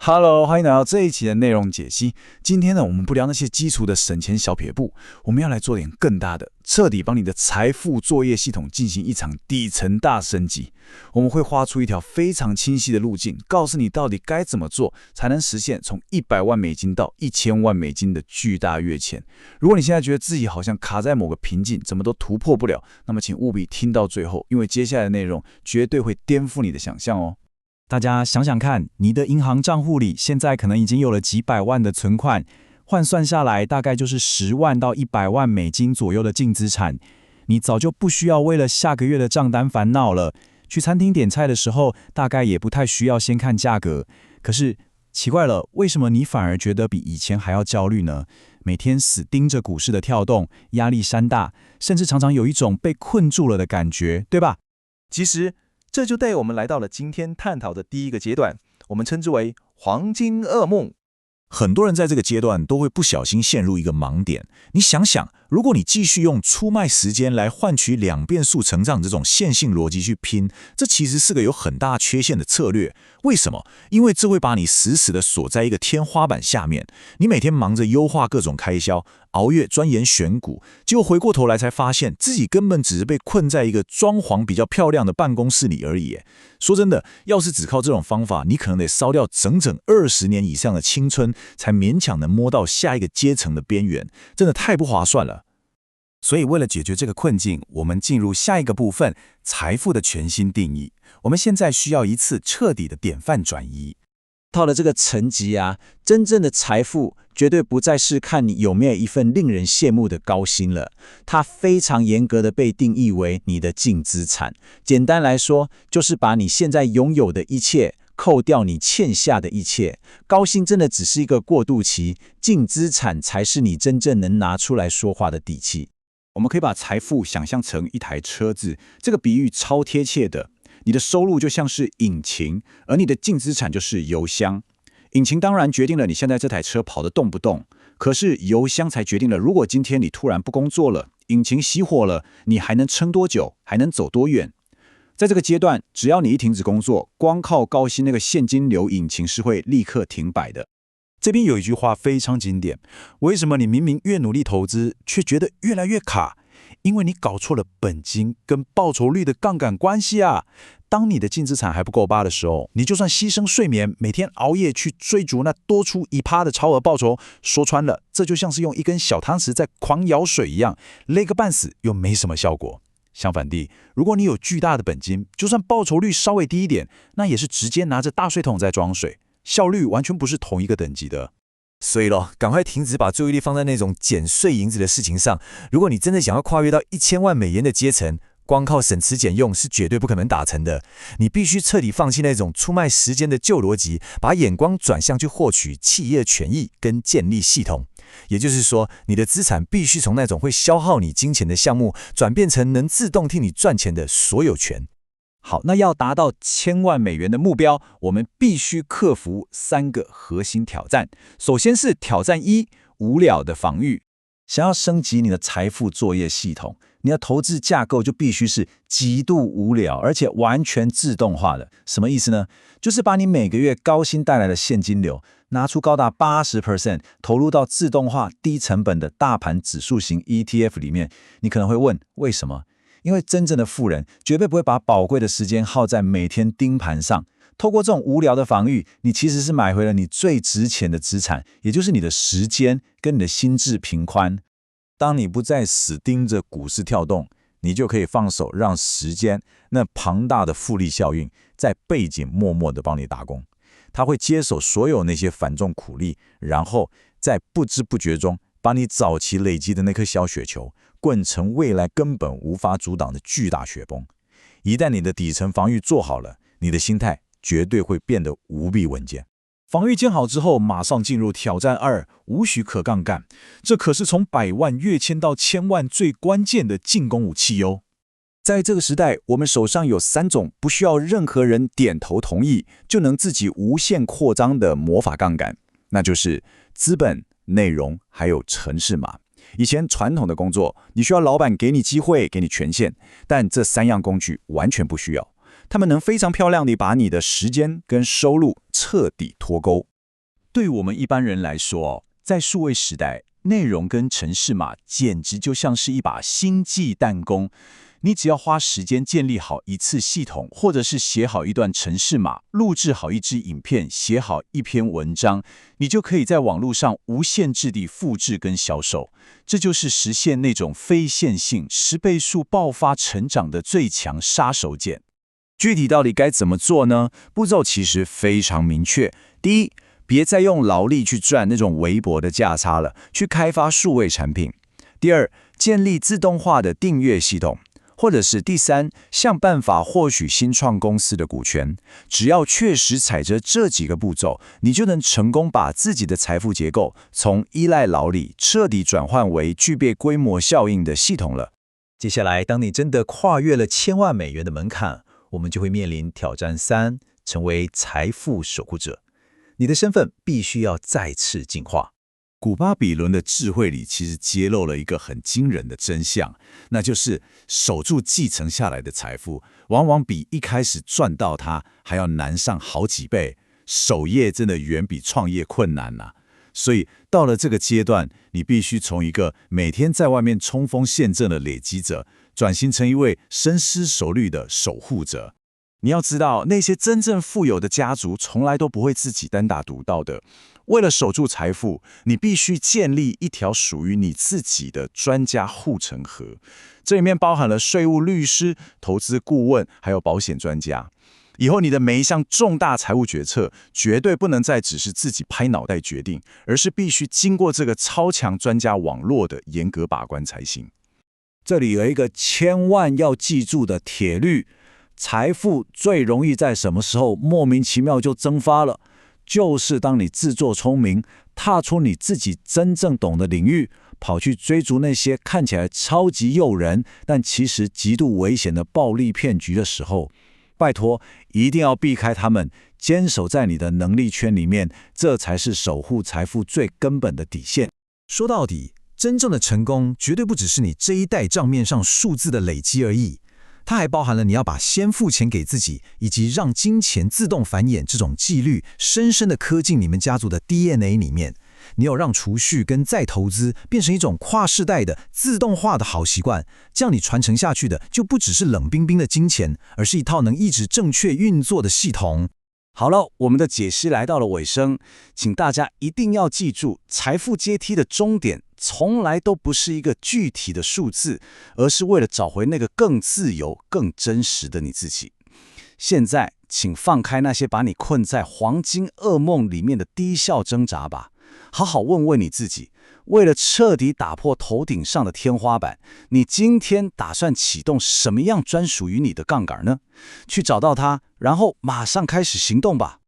Hello，欢迎来到这一期的内容解析。今天呢，我们不聊那些基础的省钱小撇步，我们要来做点更大的，彻底帮你的财富作业系统进行一场底层大升级。我们会画出一条非常清晰的路径，告诉你到底该怎么做，才能实现从$100万到$1000万的巨大跃迁。如果你现在觉得自己好像卡在某个瓶颈，怎么都突破不了，那么请务必听到最后，因为接下来的内容绝对会颠覆你的想象哦。大家想想看，你的银行账户里现在可能已经有了几百万的存款，换算下来大概就是10万到$100万左右的净资产。你早就不需要为了下个月的账单烦恼了。去餐厅点菜的时候，大概也不太需要先看价格。可是奇怪了，为什么你反而觉得比以前还要焦虑呢？每天死盯着股市的跳动，压力山大，甚至常常有一种被困住了的感觉，对吧？其实这就带我们来到了今天探讨的第一个阶段，我们称之为黄金噩梦。很多人在这个阶段都会不小心陷入一个盲点。你想想，如果你继续用出卖时间来换取2变速成长这种线性逻辑去拼，这其实是个有很大缺陷的策略。为什么？因为这会把你死死地锁在一个天花板下面。你每天忙着优化各种开销，熬夜钻研选股，结果回过头来才发现自己根本只是被困在一个装潢比较漂亮的办公室里而已。说真的，要是只靠这种方法，你可能得烧掉整整20年以上的青春，才勉强能摸到下一个阶层的边缘，真的太不划算了。所以为了解决这个困境，我们进入下一个部分，财富的全新定义。我们现在需要一次彻底的典范转移。到了这个层级啊，真正的财富绝对不再是看你有没有一份令人羡慕的高薪了，它非常严格的被定义为你的净资产。简单来说，就是把你现在拥有的一切扣掉你欠下的一切。高薪真的只是一个过渡期，净资产才是你真正能拿出来说话的底气。我们可以把财富想象成一台车子，这个比喻超贴切的。你的收入就像是引擎，而你的净资产就是油箱。引擎当然决定了你现在这台车跑得动不动，可是油箱才决定了，如果今天你突然不工作了，引擎熄火了，你还能撑多久，还能走多远？在这个阶段，只要你一停止工作，光靠高薪那个现金流引擎是会立刻停摆的。这边有一句话非常经典，为什么你明明越努力投资，却觉得越来越卡？因为你搞错了本金跟报酬率的杠杆关系啊！当你的净资产还不够8的时候，你就算牺牲睡眠，每天熬夜去追逐那多出1%的超额报酬，说穿了，这就像是用一根小汤匙在狂舀水一样，累个半死又没什么效果。相反地，如果你有巨大的本金，就算报酬率稍微低一点，那也是直接拿着大水桶在装水，效率完全不是同一个等级的。所以咯，赶快停止把注意力放在那种减税银子的事情上。如果你真的想要跨越到$1000万的阶层，光靠省吃俭用是绝对不可能达成的。你必须彻底放弃那种出卖时间的旧逻辑，把眼光转向去获取企业权益跟建立系统。也就是说，你的资产必须从那种会消耗你金钱的项目，转变成能自动替你赚钱的所有权。好，那要达到$1000万的目标，我们必须克服3个核心挑战。首先是挑战1，无聊的防御。想要升级你的财富作业系统，你的投资架构就必须是极度无聊，而且完全自动化的。什么意思呢？就是把你每个月高薪带来的现金流，拿出高达80%投入到自动化、低成本的大盘指数型 ETF 里面。你可能会问，为什么？因为真正的富人绝对不会把宝贵的时间耗在每天盯盘上。透过这种无聊的防御，你其实是买回了你最值钱的资产，也就是你的时间跟你的心智平宽。当你不再死盯着股市跳动，你就可以放手，让时间那庞大的复利效应在背景默默地帮你打工。它会接手所有那些繁重苦力，然后在不知不觉中把你早期累积的那颗小雪球滚成未来根本无法阻挡的巨大雪崩。一旦你的底层防御做好了，你的心态绝对会变得无比稳健。防御建好之后，马上进入挑战2，无许可杠杆。这可是从100万跃迁到1000万最关键的进攻武器哟。在这个时代，我们手上有3种不需要任何人点头同意就能自己无限扩张的魔法杠杆，那就是资本、内容还有程式码。以前传统的工作，你需要老板给你机会，给你权限，但这3样工具完全不需要。他们能非常漂亮地把你的时间跟收入彻底脱钩。对我们一般人来说，在数位时代，内容跟程式码简直就像是一把星际弹弓。你只要花时间建立好一次系统，或者是写好一段程式码，录制好一支影片，写好一篇文章，你就可以在网络上无限制地复制跟销售。这就是实现那种非线性10倍数爆发成长的最强杀手锏。具体到底该怎么做呢？步骤其实非常明确。第一，别再用劳力去赚那种微薄的价差了，去开发数位产品。第二，建立自动化的订阅系统。或者是第三，想办法获取新创公司的股权。只要确实踩着这几个步骤，你就能成功把自己的财富结构从依赖劳力彻底转换为具备规模效应的系统了。接下来，当你真的跨越了1000万美元的门槛，我们就会面临挑战3，成为财富守护者。你的身份必须要再次进化。古巴比伦的智慧里其实揭露了一个很惊人的真相，那就是守住继承下来的财富，往往比一开始赚到它还要难上好几倍。守业真的远比创业困难啊！所以到了这个阶段，你必须从一个每天在外面冲锋陷阵的累积者，转型成一位深思熟虑的守护者。你要知道，那些真正富有的家族从来都不会自己单打独斗的。为了守住财富，你必须建立一条属于你自己的专家护城河。这里面包含了税务律师、投资顾问，还有保险专家。以后你的每一项重大财务决策，绝对不能再只是自己拍脑袋决定，而是必须经过这个超强专家网络的严格把关才行。这里有一个千万要记住的铁律：财富最容易在什么时候莫名其妙就蒸发了？就是当你自作聪明，踏出你自己真正懂的领域，跑去追逐那些看起来超级诱人，但其实极度危险的暴利骗局的时候。拜托，一定要避开他们，坚守在你的能力圈里面，这才是守护财富最根本的底线。说到底，真正的成功绝对不只是你这一代账面上数字的累积而已。它还包含了你要把先付钱给自己，以及让金钱自动繁衍这种纪律，深深地刻进你们家族的 DNA 里面。你有让储蓄跟再投资变成一种跨世代的自动化的好习惯，这样你传承下去的就不只是冷冰冰的金钱，而是一套能一直正确运作的系统。好了，我们的解析来到了尾声，请大家一定要记住，财富阶梯的终点从来都不是一个具体的数字，而是为了找回那个更自由、更真实的你自己。现在，请放开那些把你困在黄金噩梦里面的低效挣扎吧，好好问问你自己，为了彻底打破头顶上的天花板，你今天打算启动什么样专属于你的杠杆呢？去找到它，然后马上开始行动吧。